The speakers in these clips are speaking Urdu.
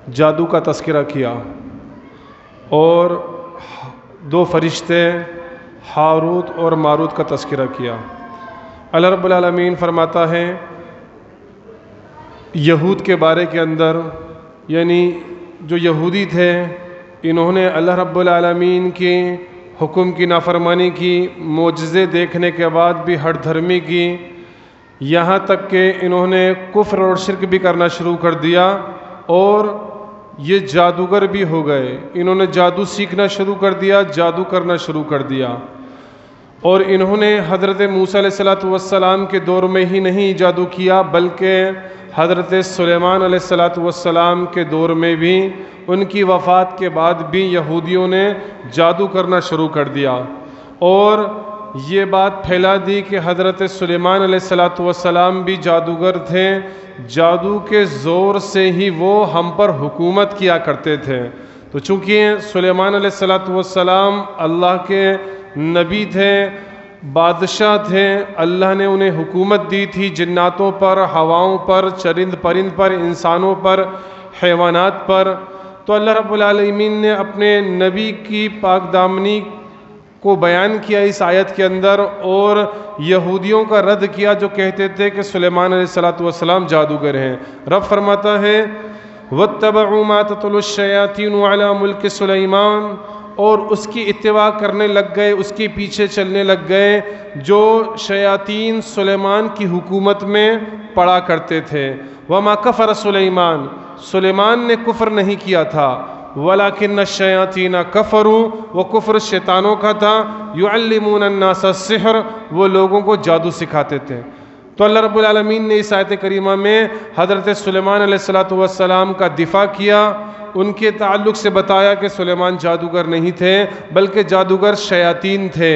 جادو کا تذکرہ کیا اور دو فرشتے ہاروت اور ماروت کا تذکرہ کیا۔ اللہ رب العالمین فرماتا ہے یہود کے بارے کے اندر، یعنی جو یہودی تھے انہوں نے اللہ رب العالمین کے حکم کی نافرمانی کی، معجزے دیکھنے کے بعد بھی ہٹ دھرمی کی، یہاں تک کہ انہوں نے کفر اور شرک بھی کرنا شروع کر دیا اور یہ جادوگر بھی ہو گئے۔ انہوں نے جادو سیکھنا شروع کر دیا، جادو کرنا شروع کر دیا، اور انہوں نے حضرت موسیٰ علیہ السلام کے دور میں ہی نہیں جادو کیا بلکہ حضرت سلیمان علیہ السلام کے دور میں بھی، ان کی وفات کے بعد بھی یہودیوں نے جادو کرنا شروع کر دیا اور یہ بات پھیلا دی کہ حضرت سلیمان علیہ السلام بھی جادوگر تھے، جادو کے زور سے ہی وہ ہم پر حکومت کیا کرتے تھے۔ تو چونکہ سلیمان علیہ السلام اللہ کے نبی تھے، بادشاہ تھے، اللہ نے انہیں حکومت دی تھی جناتوں پر، ہواؤں پر، چرند پرند پر، انسانوں پر، حیوانات پر، تو اللہ رب العالمین نے اپنے نبی کی پاک دامنی کو بیان کیا اس آیت کے اندر اور یہودیوں کا رد کیا جو کہتے تھے کہ سلیمان علیہ السلام جادوگر ہیں۔ رب فرماتا ہے وَاتَّبَعُوا مَا تَتْلُو الشَّيَاطِينُ عَلَى مُلْكِ سُلَيْمَانَ، اور اس کی اتباع کرنے لگ گئے، اس کے پیچھے چلنے لگ گئے جو شیاطین سلیمان کی حکومت میں پڑا کرتے تھے۔ وَمَا كَفَرَ سُلَيْمَانَ، سلیمان نے کفر نہیں کیا تھا، وَلَكِنَّ الشَّيَاطِينَ كَفَرُوا، وہ کفر شیطانوں کا تھا، يُعَلِّمُونَ النَّاسَ السِّحْرَ، وہ لوگوں کو جادو سکھاتے تھے۔ تو اللہ رب العالمین نے اس آیت کریمہ میں حضرت سلیمان علیہ السلام کا دفاع کیا، ان کے تعلق سے بتایا کہ سلیمان جادوگر نہیں تھے بلکہ جادوگر شیاطین تھے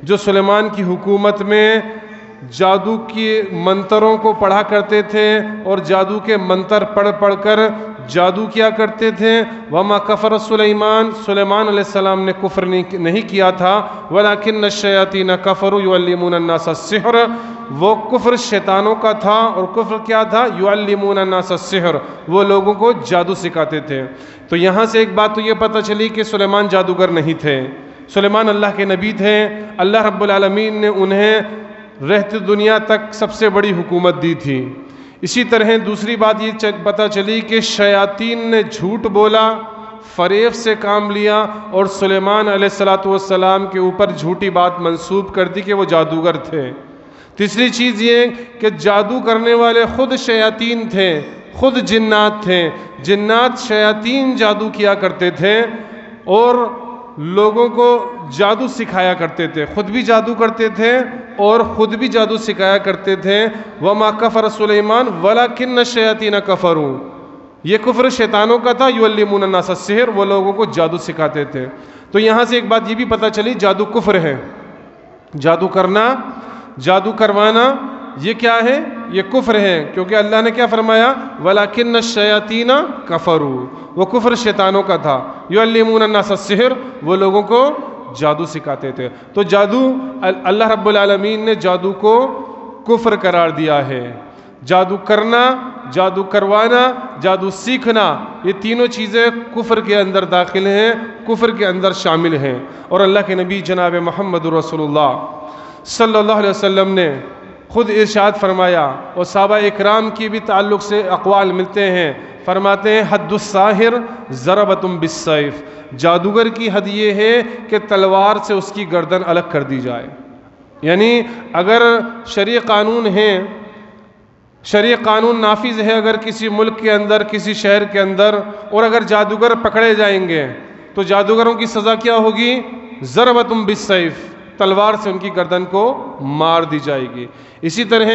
جو سلیمان کی حکومت میں جادو کی منتروں کو پڑھا کرتے تھے اور جادو کے منتر پڑھ پڑھ کر جادو کیا کرتے تھے۔ وَمَا كَفَرَ سُلَيْمَانَ، سلیمان علیہ السلام نے کفر نہیں کیا تھا، وَلَكِنَّ الشَّيَاطِينَ كَفَرُوا يُعَلِّمُونَ النَّاسَ السِّحْرَ، وہ کفر شیطانوں کا تھا اور کفر کیا تھا؟ يُعَلِّمُونَ النَّاسَ السِّحْرَ، وہ لوگوں کو جادو سکھاتے تھے۔ تو یہاں سے ایک بات تو یہ پتہ چلی کہ سلیمان جادوگر نہیں تھے، سلیمان اللہ کے نبی تھے، اللہ رب العالمین نے انہیں رہتی دنیا تک سب سے بڑی حکومت دی تھی۔ اسی طرح دوسری بات یہ پتہ چلی کہ شیاطین نے جھوٹ بولا، فریب سے کام لیا اور سلیمان علیہ السلام کے اوپر جھوٹی بات منسوب کر دی کہ وہ جادوگر تھے۔ تیسری چیز یہ کہ جادو کرنے والے خود شیاطین تھے، خود جنات تھے، جنات شیاطین جادو کیا کرتے تھے اور لوگوں کو جادو سکھایا کرتے تھے، خود بھی جادو کرتے تھے اور خود بھی جادو سکھایا کرتے تھے۔ وَمَا كَفَرَ سُلَيْمَانَ وَلَكِنَّ الشَّيَاطِينَ كَفَرُوا، یہ کفر شیطانوں کا تھا، يُعَلِّمُونَ النَّاسَ السِّحْرَ، وہ لوگوں کو جادو سکھاتے تھے۔ تو یہاں سے ایک بات یہ بھی پتہ چلی جادو کفر ہے، جادو کرنا، جادو کروانا یہ کیا ہے؟ یہ کفر ہے، کیونکہ اللہ نے کیا فرمایا؟ وَلَكِنَّ الشَّيَاطِينَ كَفَرُوا، وہ کفر شیطانوں کا تھا، يُعَلِّمُونَ النَّاسَ السِّحْرَ، وہ لوگوں کو جادو سکھاتے تھے۔ تو جادو اللہ رب العالمین نے جادو کو کفر قرار دیا ہے۔ جادو کرنا، جادو کروانا، جادو سیکھنا، یہ تینوں چیزیں کفر کے اندر داخل ہیں، کفر کے اندر شامل ہیں۔ اور اللہ کے نبی جناب محمد رسول اللہ صلی اللہ علیہ وسلم نے خود ارشاد فرمایا اور صحابہ اکرام کی بھی تعلق سے اقوال ملتے ہیں، فرماتے ہیں حد الساحر ضربۃ بالسیف، جادوگر کی حد یہ ہے کہ تلوار سے اس کی گردن الگ کر دی جائے۔ یعنی اگر شرعی قانون ہے، شرعی قانون نافذ ہے اگر کسی ملک کے اندر، کسی شہر کے اندر، اور اگر جادوگر پکڑے جائیں گے تو جادوگروں کی سزا کیا ہوگی؟ ضربۃ بالسیف، تلوار سے ان کی گردن کو مار دی جائے گی۔ اسی طرح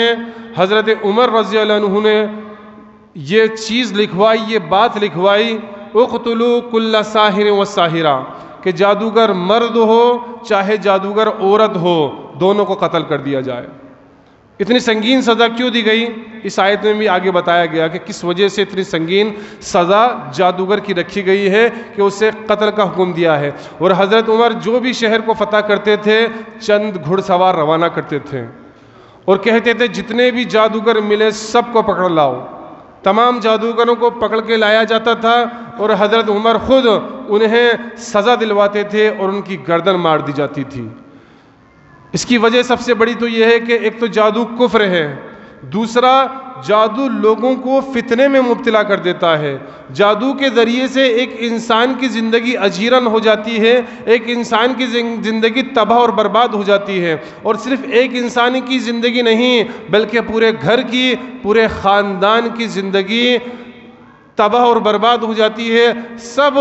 حضرت عمر رضی اللہ عنہ نے یہ چیز لکھوائی، یہ بات لکھوائی، اقتلوا کل ساحر و ساحرہ، کہ جادوگر مرد ہو چاہے جادوگر عورت ہو، دونوں کو قتل کر دیا جائے۔ اتنی سنگین سزا کیوں دی گئی؟ اس آیت میں بھی آگے بتایا گیا کہ کس وجہ سے اتنی سنگین سزا جادوگر کی رکھی گئی ہے کہ اسے قتل کا حکم دیا ہے۔ اور حضرت عمر جو بھی شہر کو فتح کرتے تھے چند گھڑ سوار روانہ کرتے تھے اور کہتے تھے جتنے بھی جادوگر ملے سب کو پکڑ لاؤ، تمام جادوگروں کو پکڑ کے لایا جاتا تھا اور حضرت عمر خود انہیں سزا دلواتے تھے اور ان کی گردن مار دی جاتی تھی۔ اس کی وجہ سب سے بڑی تو یہ ہے کہ ایک تو جادو کفر ہے، دوسرا جادو لوگوں کو فتنے میں مبتلا کر دیتا ہے۔ جادو کے ذریعے سے ایک انسان کی زندگی اجیرن ہو جاتی ہے، ایک انسان کی زندگی تباہ اور برباد ہو جاتی ہے، اور صرف ایک انسان کی زندگی نہیں بلکہ پورے گھر کی، پورے خاندان کی زندگی تباہ اور برباد ہو جاتی ہے۔ سب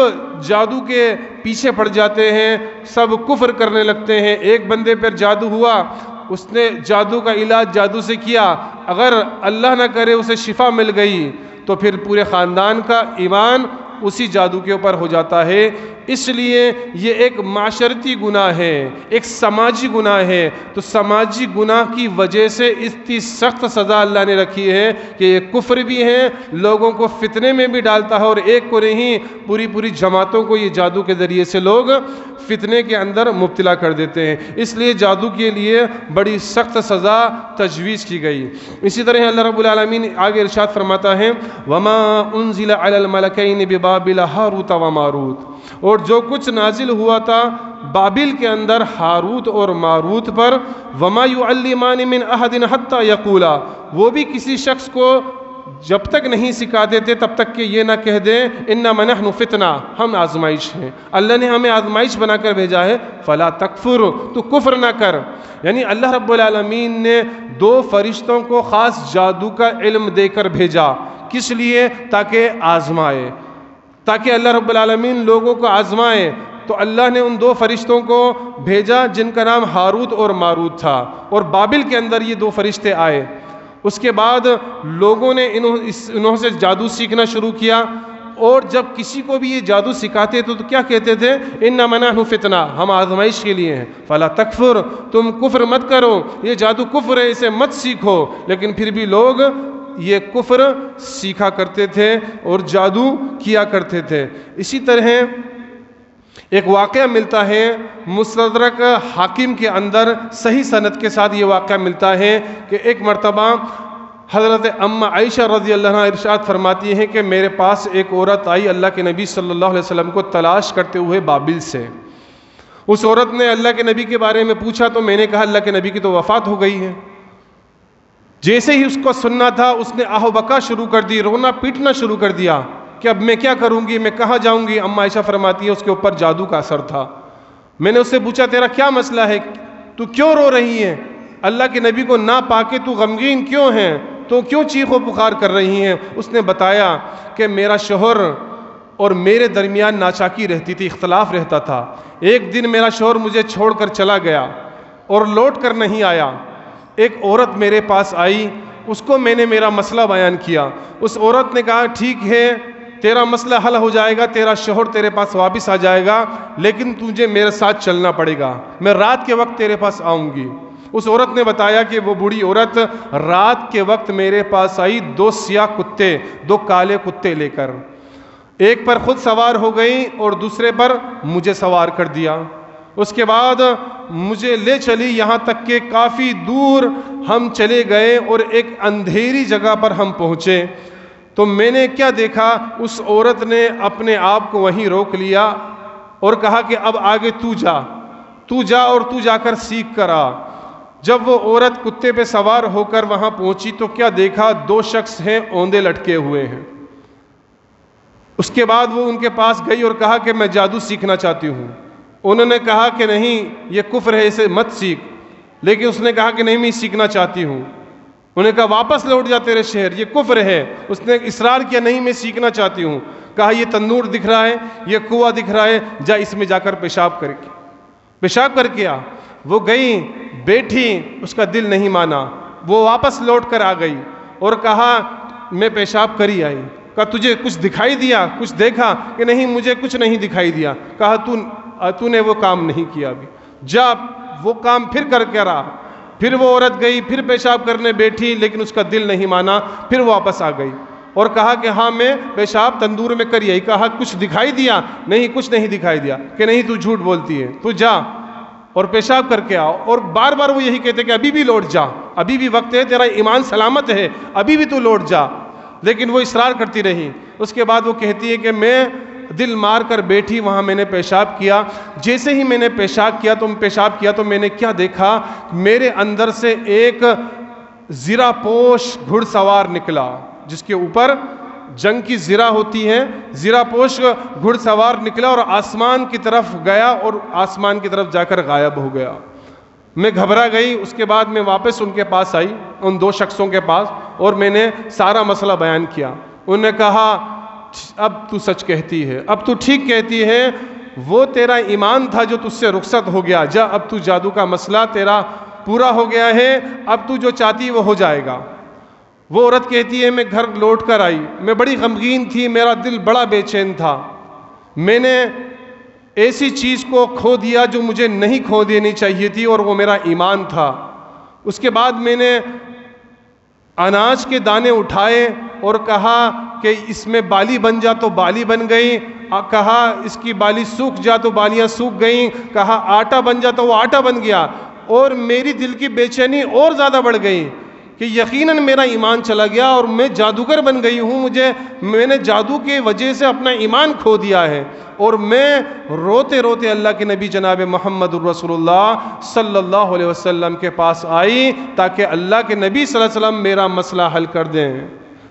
جادو کے پیچھے پڑ جاتے ہیں، سب کفر کرنے لگتے ہیں۔ ایک بندے پر جادو ہوا، اس نے جادو کا علاج جادو سے کیا، اگر اللہ نہ کرے اسے شفا مل گئی تو پھر پورے خاندان کا ایمان اسی جادو کے اوپر ہو جاتا ہے۔ اس لیے یہ ایک معاشرتی گناہ ہے، ایک سماجی گناہ ہے، تو سماجی گناہ کی وجہ سے اتنی سخت سزا اللہ نے رکھی ہے کہ یہ کفر بھی ہے، لوگوں کو فتنے میں بھی ڈالتا ہے، اور ایک کو نہیں پوری جماعتوں کو یہ جادو کے ذریعے سے لوگ فتنے کے اندر مبتلا کر دیتے ہیں۔ اس لیے جادو کے لیے بڑی سخت سزا تجویز کی گئی۔ اسی طرح اللہ رب العالمین آگے ارشاد فرماتا ہے وَمَا أُنزِلَ عَلَى الْمَلَكَيْنِ بِبَابِلَ هَارُوتَ وَمَارُوتَ، اور جو کچھ نازل ہوا تھا بابل کے اندر ہاروت اور ماروت پر، وَمَا يُعَلِّمَانِ مِنْ أَحَدٍ حَتَّى يَقُولَا، وہ بھی کسی شخص کو جب تک نہیں سکھاتے تھے تب تک کہ یہ نہ کہہ دیں اِنَّمَا نَحْنُ فِتْنَةٌ، ہم آزمائش ہیں، اللہ نے ہمیں آزمائش بنا کر بھیجا ہے، فَلَا تَكْفُرْ، تو کفر نہ کر۔ یعنی اللہ رب العالمین نے 2 فرشتوں کو خاص جادو کا علم دے کر بھیجا، کس لیے؟ تاکہ آزمائے، تاکہ اللہ رب العالمین لوگوں کو آزمائے۔ تو اللہ نے ان 2 فرشتوں کو بھیجا جن کا نام ہاروت اور ماروت تھا، اور بابل کے اندر یہ 2 فرشتے آئے۔ اس کے بعد لوگوں نے انہوں سے جادو سیکھنا شروع کیا، اور جب کسی کو بھی یہ جادو سکھاتے تو کیا کہتے تھے؟ اِنَّمَا نَحْنُ فِتْنَةٌ، ہم آزمائش کے لیے ہیں، فَلَا تَكْفُرْ، تم کفر مت کرو، یہ جادو کفر ہے، اسے مت سیکھو۔ لیکن پھر بھی لوگ یہ کفر سیکھا کرتے تھے اور جادو کیا کرتے تھے۔ اسی طرح ایک واقعہ ملتا ہے مستدرک حاکم کے اندر، صحیح سند کے ساتھ یہ واقعہ ملتا ہے کہ ایک مرتبہ حضرت ام عائشہ رضی اللہ عنہا ارشاد فرماتی ہیں کہ میرے پاس ایک عورت آئی اللہ کے نبی صلی اللہ علیہ وسلم کو تلاش کرتے ہوئے بابل سے۔ اس عورت نے اللہ کے نبی کے بارے میں پوچھا تو میں نے کہا اللہ کے نبی کی تو وفات ہو گئی ہے۔ جیسے ہی اس کو سننا تھا اس نے آہ و بکا شروع کر دی، رونا پیٹنا شروع کر دیا کہ اب میں کیا کروں گی، میں کہاں جاؤں گی۔ ام عائشہ فرماتی ہے اس کے اوپر جادو کا اثر تھا۔ میں نے اس سے پوچھا تیرا کیا مسئلہ ہے، تو کیوں رو رہی ہے، اللہ کے نبی کو نہ پا کے تو غمگین کیوں ہے، تو کیوں چیخ و پکار کر رہی ہیں؟ اس نے بتایا کہ میرا شوہر اور میرے درمیان ناچاکی رہتی تھی، اختلاف رہتا تھا۔ ایک دن میرا شوہر مجھے چھوڑ کر چلا گیا اور لوٹ کر نہیں آیا۔ ایک عورت میرے پاس آئی، اس کو میں نے میرا مسئلہ بیان کیا۔ اس عورت نے کہا ٹھیک ہے تیرا مسئلہ حل ہو جائے گا، تیرا شوہر تیرے پاس واپس آ جائے گا، لیکن تجھے میرے ساتھ چلنا پڑے گا، میں رات کے وقت تیرے پاس آؤں گی۔ اس عورت نے بتایا کہ وہ بوڑھی عورت رات کے وقت میرے پاس آئی 2 سیاہ کتے، 2 کالے کتے لے کر، ایک پر خود سوار ہو گئی اور دوسرے پر مجھے سوار کر دیا۔ اس کے بعد مجھے لے چلی، یہاں تک کہ کافی دور ہم چلے گئے اور ایک اندھیری جگہ پر ہم پہنچے۔ تو میں نے کیا دیکھا، اس عورت نے اپنے آپ کو وہیں روک لیا اور کہا کہ اب آگے تو جا اور تو جا کر سیکھ کر آ۔ جب وہ عورت کتے پہ سوار ہو کر وہاں پہنچی تو کیا دیکھا، 2 شخص ہیں اوندے لٹکے ہوئے ہیں۔ اس کے بعد وہ ان کے پاس گئی اور کہا کہ میں جادو سیکھنا چاہتی ہوں۔ انہوں نے کہا کہ نہیں یہ کفر ہے، اسے مت سیکھ، لیکن اس نے کہا کہ نہیں میں سیکھنا چاہتی ہوں۔ انہوں نے کہا واپس لوٹ جا تیرے شہر، یہ کفر ہے۔ اس نے اصرار کیا نہیں میں سیکھنا چاہتی ہوں۔ کہا یہ تندور دکھ رہا ہے، یہ کنواں دکھ رہا ہے، جا اس میں جا کر پیشاب کر کے آ۔ وہ گئی بیٹھی، اس کا دل نہیں مانا، وہ واپس لوٹ کر آ گئی اور کہا میں پیشاب کری آئی۔ کہا تجھے کچھ دکھائی دیا، کچھ دیکھا؟ کہ نہیں مجھے کچھ نہیں دکھائی دیا۔ کہا تو نے وہ کام نہیں کیا، ابھی جا وہ کام پھر کر کے رہا۔ پھر وہ عورت گئی، پھر پیشاب کرنے بیٹھی، لیکن اس کا دل نہیں مانا، پھر واپس آ گئی اور کہا کہ ہاں میں پیشاب تندور میں کری آئی۔ کہا کچھ دکھائی دیا؟ نہیں کچھ نہیں دکھائی دیا۔ کہ نہیں تو جھوٹ بولتی ہے، تو جا اور پیشاب کر کے آؤ۔ اور بار بار وہ یہی کہتے کہ ابھی بھی لوٹ جا، ابھی بھی وقت ہے، تیرا ایمان سلامت ہے، ابھی بھی تو لوٹ جا۔ لیکن وہ اصرار کرتی رہی. اس کے بعد وہ کہتی ہے کہ میں دل مار کر بیٹھی وہاں میں نے پیشاب کیا. جیسے ہی میں نے پیشاب کیا تو میں نے کیا دیکھا, میرے اندر سے ایک زرہ پوش گھڑ سوار نکلا, جس کے اوپر جنگ کی زرہ ہوتی ہے, زرہ پوش گھڑ سوار نکلا اور آسمان کی طرف گیا اور آسمان کی طرف جا کر غائب ہو گیا. میں گھبرا گئی. اس کے بعد میں واپس ان کے پاس آئی, ان دو شخصوں کے پاس, اور میں نے سارا مسئلہ بیان کیا. انہوں نے کہا اب تو سچ کہتی ہے, اب تو ٹھیک کہتی ہے, وہ تیرا ایمان تھا جو تجھ سے رخصت ہو گیا, جا اب تو جادو کا مسئلہ تیرا پورا ہو گیا ہے, اب تو جو چاہتی وہ ہو جائے گا. وہ عورت کہتی ہے میں گھر لوٹ کر آئی, میں بڑی غمگین تھی, میرا دل بڑا بے چین تھا, میں نے ایسی چیز کو کھو دیا جو مجھے نہیں کھو دینی چاہیے تھی, اور وہ میرا ایمان تھا. اس کے بعد میں نے اناج کے دانے اٹھائے اور کہا کہ اس میں بالی بن جا, تو بالی بن گئی. کہا اس کی بالی سوکھ جا, تو بالیاں سوکھ گئیں. کہا آٹا بن جا, تو وہ آٹا بن گیا. اور میری دل کی بے چینی اور زیادہ بڑھ گئی کہ یقیناً میرا ایمان چلا گیا اور میں جادوگر بن گئی ہوں, میں نے جادو کی وجہ سے اپنا ایمان کھو دیا ہے. اور میں روتے روتے اللہ کے نبی جناب محمد الرسول اللہ صلی اللہ علیہ وسلم کے پاس آئی تاکہ اللہ کے نبی صلی اللہ علیہ وسلم میرا مسئلہ حل کر دیں.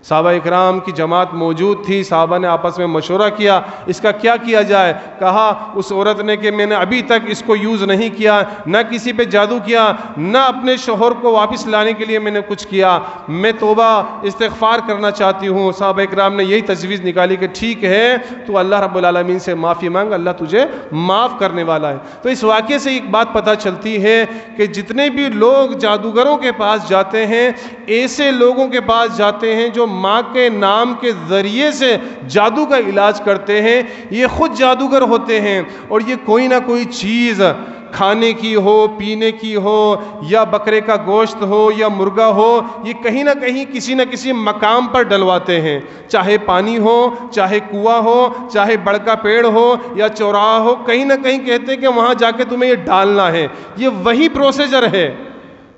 صحابہ اکرام کی جماعت موجود تھی. صحابہ نے آپس میں مشورہ کیا اس کا کیا کیا جائے. کہا اس عورت نے کہ میں نے ابھی تک اس کو یوز نہیں کیا, نہ کسی پہ جادو کیا, نہ اپنے شوہر کو واپس لانے کے لیے میں نے کچھ کیا, میں توبہ استغفار کرنا چاہتی ہوں. صحابہ اکرام نے یہی تجویز نکالی کہ ٹھیک ہے تو اللہ رب العالمین سے معافی مانگ, اللہ تجھے معاف کرنے والا ہے. تو اس واقعے سے ایک بات پتہ چلتی ہے کہ جتنے بھی لوگ جادوگروں کے پاس جاتے ہیں, ایسے لوگوں کے پاس جاتے ہیں جو ماں کے نام کے ذریعے سے جادو کا علاج کرتے ہیں, یہ خود جادوگر ہوتے ہیں. اور یہ کوئی نہ کوئی چیز کھانے کی ہو, پینے کی ہو, یا بکرے کا گوشت ہو یا مرغا ہو, یہ کہیں نہ کہیں کسی نہ کسی مقام پر ڈلواتے ہیں. چاہے پانی ہو, چاہے کنواں ہو, چاہے بڑ کا پیڑ ہو یا چوراہا ہو, کہیں نہ کہیں کہتے ہیں کہ وہاں جا کے تمہیں یہ ڈالنا ہے. یہ وہی پروسیجر ہے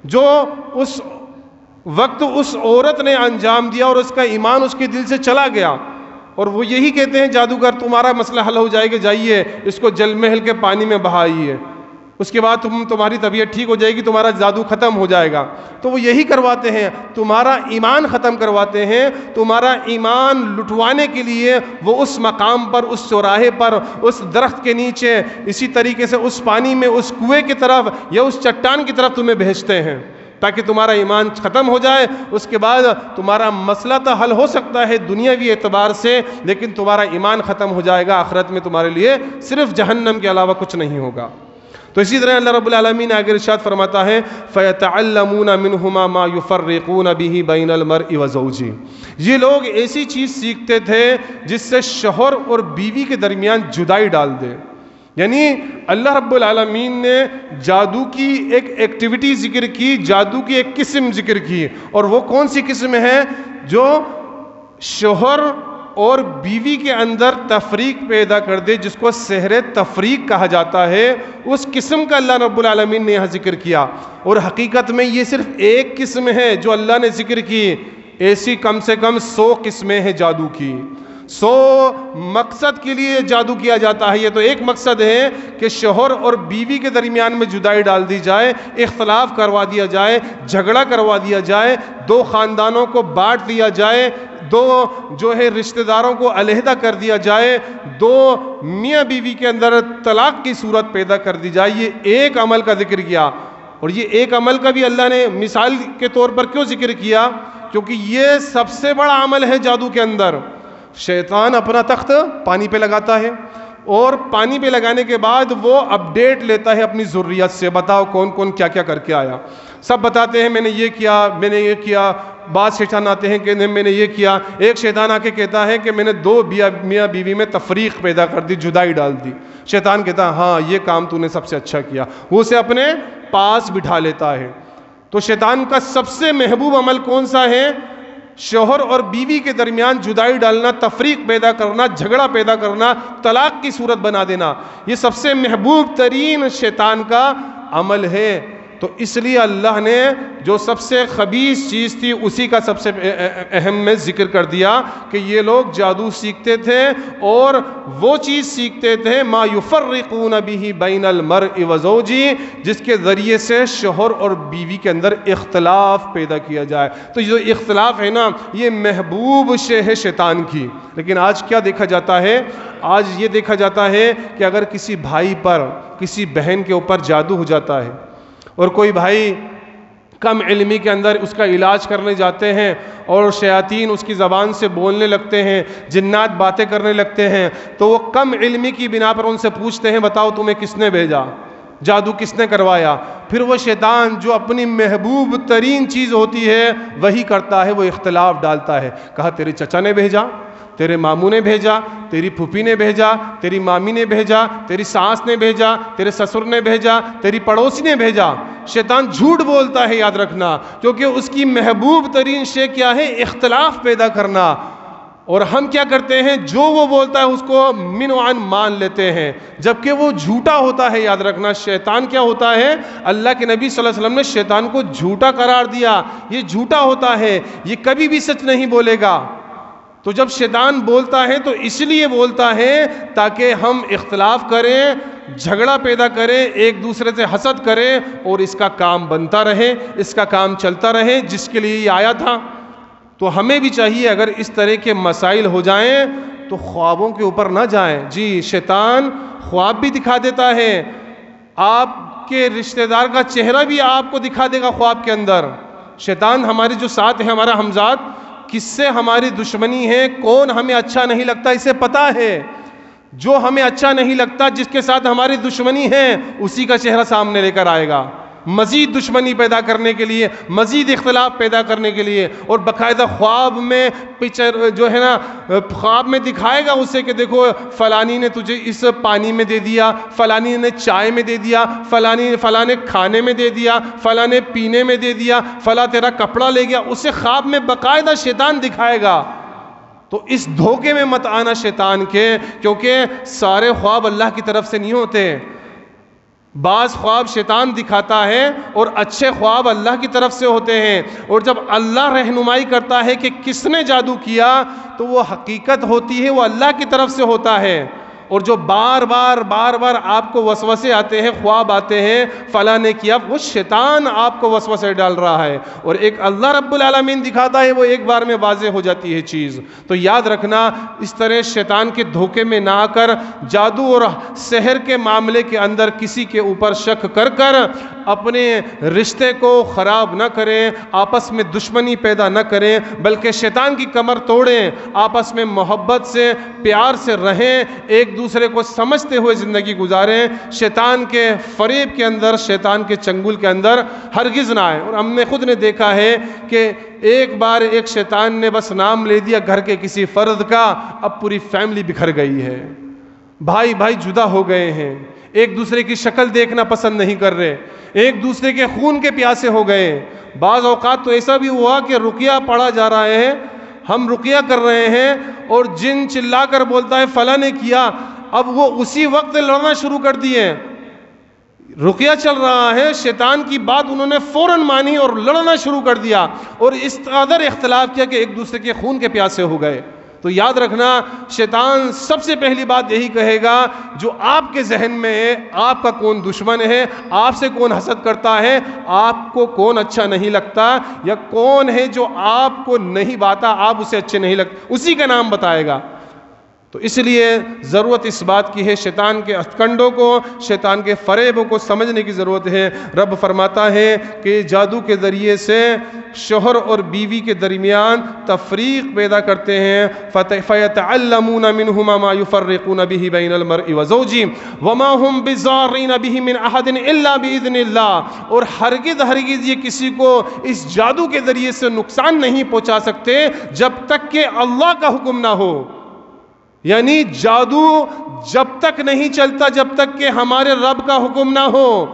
جو اس وقت اس عورت نے انجام دیا اور اس کا ایمان اس کے دل سے چلا گیا. اور وہ یہی کہتے ہیں جادوگر تمہارا مسئلہ حل ہو جائے گا, جائیے اس کو جل محل کے پانی میں بہائیے, اس کے بعد تمہاری طبیعت ٹھیک ہو جائے گی, تمہارا جادو ختم ہو جائے گا. تو وہ یہی کرواتے ہیں, تمہارا ایمان ختم کرواتے ہیں. تمہارا ایمان لٹوانے کے لیے وہ اس مقام پر, اس چوراہے پر, اس درخت کے نیچے, اسی طریقے سے اس پانی میں, اس کنویں کی طرف یا اس چٹان کی طرف تمہیں بھیجتے ہیں تاکہ تمہارا ایمان ختم ہو جائے. اس کے بعد تمہارا مسئلہ تو حل ہو سکتا ہے دنیاوی اعتبار سے, لیکن تمہارا ایمان ختم ہو جائے گا. آخرت میں تمہارے لیے صرف جہنم کے علاوہ کچھ نہیں ہوگا. تو اسی طرح اللہ رب العالمین آگے ارشاد فرماتا ہے فَيَتَعَلَّمُونَ مِنْهُمَا مَا يُفَرِّقُونَ بِهِ بَيْنَ الْمَرْءِ وَزَوْجِهِ. یہ لوگ ایسی چیز سیکھتے تھے جس سے شوہر اور بیوی کے درمیان جدائی ڈال دے. یعنی اللہ رب العالمین نے جادو کی ایک ایکٹیویٹی ذکر کی, جادو کی ایک قسم ذکر کی, اور وہ کون سی قسم ہے جو شوہر اور بیوی کے اندر تفریق پیدا کر دے, جس کو سحر تفریق کہا جاتا ہے. اس قسم کا اللہ رب العالمین نے یہاں ذکر کیا. اور حقیقت میں یہ صرف ایک قسم ہے جو اللہ نے ذکر کی, ایسی کم سے کم 100 قسمیں ہیں جادو کی. 100 مقصد کے لیے جادو کیا جاتا ہے. یہ تو ایک مقصد ہے کہ شوہر اور بیوی کے درمیان میں جدائی ڈال دی جائے, اختلاف کروا دیا جائے, جھگڑا کروا دیا جائے, 2 خاندانوں کو بانٹ دیا جائے, 2 جو ہے رشتہ داروں کو علیحدہ کر دیا جائے, 2 میاں بیوی کے اندر طلاق کی صورت پیدا کر دی جائے. یہ ایک عمل کا ذکر کیا. اور یہ ایک عمل کا بھی اللہ نے مثال کے طور پر کیوں ذکر کیا؟ کیونکہ یہ سب سے بڑا عمل ہے جادو کے اندر. شیطان اپنا تخت پانی پہ لگاتا ہے, اور پانی پہ لگانے کے بعد وہ اپڈیٹ لیتا ہے اپنی ذریت سے, بتاؤ کون کون کیا کیا کر کے آیا. سب بتاتے ہیں میں نے یہ کیا, میں نے یہ کیا. بعض شیطان آتے ہیں کہ میں نے یہ کیا. ایک شیطان آ کے کہتا ہے کہ میں نے 2 میاں بیوی میں تفریق پیدا کر دی, جدائی ڈال دی. شیطان کہتا ہے ہاں یہ کام تو نے سب سے اچھا کیا, وہ اسے اپنے پاس بٹھا لیتا ہے. تو شیطان کا سب سے محبوب عمل کون سا ہے؟ شوہر اور بیوی کے درمیان جدائی ڈالنا, تفریق پیدا کرنا, جھگڑا پیدا کرنا, طلاق کی صورت بنا دینا. یہ سب سے محبوب ترین شیطان کا عمل ہے. تو اس لیے اللہ نے جو سب سے خبیث چیز تھی اسی کا سب سے اہم میں ذکر کر دیا کہ یہ لوگ جادو سیکھتے تھے اور وہ چیز سیکھتے تھے ما یفرقون به بین المرء وزوجہ، جس کے ذریعے سے شوہر اور بیوی کے اندر اختلاف پیدا کیا جائے۔ تو جو اختلاف ہے نا یہ محبوب شے ہے شیطان کی۔ لیکن آج کیا دیکھا جاتا ہے؟ آج یہ دیکھا جاتا ہے کہ اگر کسی بھائی پر کسی بہن کے اوپر جادو ہو جاتا ہے اور کوئی بھائی کم علمی کے اندر اس کا علاج کرنے جاتے ہیں اور شیاطین اس کی زبان سے بولنے لگتے ہیں، جنات باتیں کرنے لگتے ہیں، تو وہ کم علمی کی بنا پر ان سے پوچھتے ہیں بتاؤ تمہیں کس نے بھیجا، جادو کس نے کروایا؟ پھر وہ شیطان جو اپنی محبوب ترین چیز ہوتی ہے وہی کرتا ہے، وہ اختلاف ڈالتا ہے۔ کہا تیرے چچا نے بھیجا، تیرے ماموں نے بھیجا، تیری پھوپھی نے بھیجا، تیری مامی نے بھیجا، تیری ساس نے بھیجا، تیرے سسر نے بھیجا، تیری پڑوسی نے بھیجا۔ شیطان جھوٹ بولتا ہے، یاد رکھنا، کیونکہ اس کی محبوب ترین شے کیا ہے؟ اختلاف پیدا کرنا۔ اور ہم کیا کرتے ہیں؟ جو وہ بولتا ہے اس کو من و عن مان لیتے ہیں، جبکہ وہ جھوٹا ہوتا ہے۔ یاد رکھنا شیطان کیا ہوتا ہے؟ اللہ کے نبی صلی اللہ علیہ وسلم نے شیطان کو جھوٹا قرار دیا، یہ جھوٹا ہوتا ہے، یہ کبھی بھی سچ نہیں بولے گا۔ تو جب شیطان بولتا ہے تو اس لیے بولتا ہے تاکہ ہم اختلاف کریں، جھگڑا پیدا کریں، ایک دوسرے سے حسد کریں، اور اس کا کام بنتا رہے، اس کا کام چلتا رہے جس کے لیے یہ آیا تھا۔ تو ہمیں بھی چاہیے اگر اس طرح کے مسائل ہو جائیں تو خوابوں کے اوپر نہ جائیں۔ جی شیطان خواب بھی دکھا دیتا ہے، آپ کے رشتہ دار کا چہرہ بھی آپ کو دکھا دے گا خواب کے اندر۔ شیطان ہمارے جو ساتھ ہے، ہمارا ہمزاد، کس سے ہماری دشمنی ہے، کون ہمیں اچھا نہیں لگتا اسے پتا ہے۔ جو ہمیں اچھا نہیں لگتا، جس کے ساتھ ہماری دشمنی ہے، اسی کا چہرہ سامنے لے کر آئے گا، مزید دشمنی پیدا کرنے کے لیے، مزید اختلاف پیدا کرنے کے لیے۔ اور باقاعدہ خواب میں پکچر جو ہے نا، خواب میں دکھائے گا اسے کہ دیکھو فلانی نے تجھے اس پانی میں دے دیا، فلانی نے چائے میں دے دیا، فلاں نے کھانے میں دے دیا، فلاں نے پینے میں دے دیا، فلاں تیرا کپڑا لے گیا، اسے خواب میں باقاعدہ شیطان دکھائے گا۔ تو اس دھوکے میں مت آنا شیطان کے، کیونکہ سارے خواب اللہ کی طرف سے نہیں ہوتے۔ بعض خواب شیطان دکھاتا ہے اور اچھے خواب اللہ کی طرف سے ہوتے ہیں۔ اور جب اللہ رہنمائی کرتا ہے کہ کس نے جادو کیا تو وہ حقیقت ہوتی ہے، وہ اللہ کی طرف سے ہوتا ہے۔ اور جو بار بار آپ کو وسوسے آتے ہیں، خواب آتے ہیں فلاں نے کیا، وہ شیطان آپ کو وسوسے ڈال رہا ہے، اور ایک اللہ رب العالمین دکھاتا ہے، وہ ایک بار میں واضح ہو جاتی ہے چیز۔ تو یاد رکھنا اس طرح شیطان کے دھوکے میں نہ آ کر، جادو اور سحر کے معاملے کے اندر کسی کے اوپر شک کر اپنے رشتے کو خراب نہ کریں، آپس میں دشمنی پیدا نہ کریں، بلکہ شیطان کی کمر توڑیں، آپس میں محبت سے پیار سے رہیں، ایک دوسرے کو سمجھتے ہوئے زندگی گزاریں، شیطان کے فریب کے اندر، شیطان کے چنگل کے اندر ہرگز نہ آئیں۔ اور ہم نے خود نے دیکھا ہے کہ ایک بار ایک شیطان نے بس نام لے دیا گھر کے کسی فرد کا، اب پوری فیملی بکھر گئی ہے، بھائی جدا ہو گئے ہیں، ایک دوسرے کی شکل دیکھنا پسند نہیں کر رہے، ایک دوسرے کے خون کے پیاسے ہو گئے۔ بعض اوقات تو ایسا بھی ہوا کہ رقیہ پڑھا جا رہا ہے، ہم رقیہ کر رہے ہیں اور جن چلا کر بولتا ہے فلاں نے کیا، اب وہ اسی وقت لڑنا شروع کر دیے۔ رقیہ چل رہا ہے، شیطان کی بات انہوں نے فوراً مانی اور لڑنا شروع کر دیا، اور اس قدر اختلاف کیا کہ ایک دوسرے کے خون کے پیاسے ہو گئے۔ تو یاد رکھنا شیطان سب سے پہلی بات یہی کہے گا، جو آپ کے ذہن میں ہے، آپ کا کون دشمن ہے، آپ سے کون حسد کرتا ہے، آپ کو کون اچھا نہیں لگتا، یا کون ہے جو آپ کو نہیں باتا، آپ اسے اچھے نہیں لگتے، اسی کا نام بتائے گا۔ تو اس لیے ضرورت اس بات کی ہے، شیطان کے کنڈوں کو، شیطان کے فریبوں کو سمجھنے کی ضرورت ہے۔ رب فرماتا ہے کہ جادو کے ذریعے سے شوہر اور بیوی کے درمیان تفریق پیدا کرتے ہیں، فَيَتَعَلَّمُونَ مِنْهُمَا مَا يُفَرِّقُونَ بِهِ بَيْنَ الْمَرْءِ وَزَوْجِهِ وَمَا هُمْ بِضَارِّينَ بِهِ مِنْ أَحَدٍ إِلَّا بِإِذْنِ اللَّهِ۔ اور ہرگز یہ کسی کو اس جادو کے ذریعے سے نقصان نہیں پہنچا سکتے جب تک کہ اللہ کا حکم نہ ہو۔ یعنی جادو جب تک نہیں چلتا جب تک کہ ہمارے رب کا حکم نہ ہو۔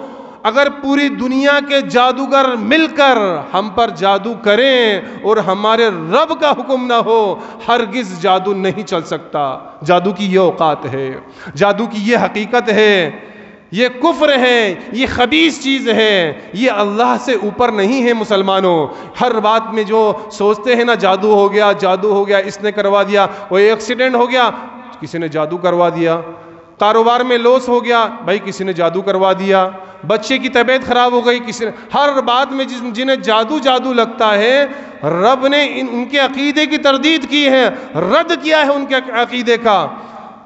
اگر پوری دنیا کے جادوگر مل کر ہم پر جادو کریں اور ہمارے رب کا حکم نہ ہو، ہرگز جادو نہیں چل سکتا۔ جادو کی یہ اوقات ہے، جادو کی یہ حقیقت ہے یہ کفر ہے، یہ خبیث چیز ہے، یہ اللہ سے اوپر نہیں ہے مسلمانوں۔ ہر بات میں جو سوچتے ہیں نا جادو ہو گیا، اس نے کروا دیا، وہ ایکسیڈنٹ ہو گیا، کسی نے جادو کروا دیا، کاروبار میں لاس ہو گیا، بھائی کسی نے جادو کروا دیا، بچے کی طبیعت خراب ہو گئی، کسی نے، ہر بات میں جنہیں جادو لگتا ہے، رب نے ان کے عقیدے کی تردید کی ہے، رد کیا ہے ان کے عقیدے کا،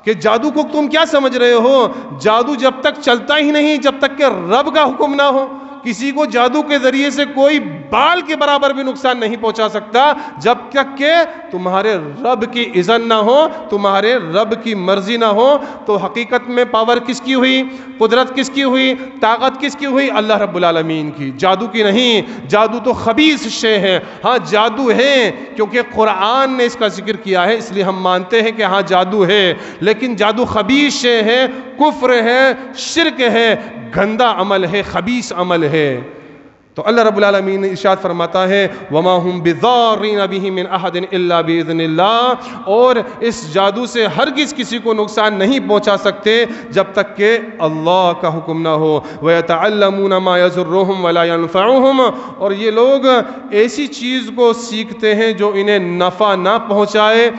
کہ جادو کو تم کیا سمجھ رہے ہو؟ جادو جب تک چلتا ہی نہیں جب تک کہ رب کا حکم نہ ہو۔ کسی کو جادو کے ذریعے سے کوئی بال کے برابر بھی نقصان نہیں پہنچا سکتا جب تک کہ تمہارے رب کی اذن نہ ہو، تمہارے رب کی مرضی نہ ہو۔ تو حقیقت میں پاور کس کی ہوئی؟ قدرت کس کی ہوئی؟ طاقت کس کی ہوئی؟ اللہ رب العالمین کی، جادو کی نہیں۔ جادو تو خبیث شے ہے، ہاں جادو ہے کیونکہ قرآن نے اس کا ذکر کیا ہے، اس لیے ہم مانتے ہیں کہ ہاں جادو ہے، لیکن جادو خبیث شے ہے، کفر ہے، شرک ہے، گندا عمل ہے، خبیث عمل ہے۔ تو اللہ رب العالمین ارشاد فرماتا ہے وَمَا هُمْ بِضَارِّينَ بِهِ مِنْ أَحَدٍ إِلَّا بِإِذْنِ اللَّهِ، اور اس جادو سے ہرگز کسی کو نقصان نہیں پہنچا سکتے جب تک کہ اللہ کا حکم نہ ہو۔ وَيَتَعَلَّمُونَ مَا يَضُرُّهُمْ وَلَا يَنفَعُهُمْ، اور یہ لوگ ایسی چیز کو سیکھتے ہیں جو انہیں نفع نہ پہنچائے،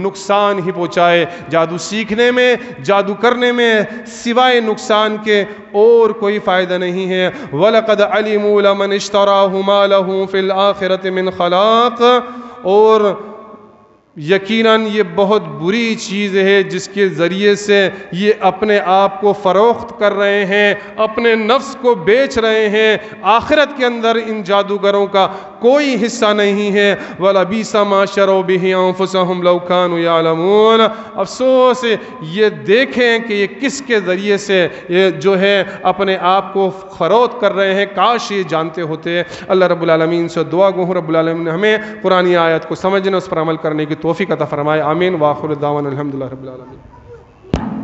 نقصان ہی پہنچائے۔ جادو سیکھنے میں، جادو کرنے میں سوائے نقصان کے اور کوئی فائدہ نہیں ہے۔ وَلَقَدْ عَلِمُوا لَمَنِ اشْتَرَاهُ مَا لَهُ فِي الْآخِرَةِ مِنْ خَلَاقٍ، اور یقیناً یہ بہت بری چیز ہے جس کے ذریعے سے یہ اپنے آپ کو فروخت کر رہے ہیں، اپنے نفس کو بیچ رہے ہیں۔ آخرت کے اندر ان جادوگروں کا کوئی حصہ نہیں ہے۔ وَلَبِئْسَ مَا شَرَوْا بِهِ أَنفُسَهُمْ لَوْ كَانُوا يَعْلَمُونَ، افسوس یہ دیکھیں کہ یہ کس کے ذریعے سے یہ جو ہے اپنے آپ کو فروخت کر رہے ہیں، کاش یہ جانتے ہوتے۔ اللہ رب العالمین سے دعا گو ہوں رب العالمین ہمیں قرآن آیت کو سمجھنے، اس پر عمل کرنے کی توفیق عطا فرمائے۔ آمین۔ وآخر الدعوانا الحمدللہ رب العالمین۔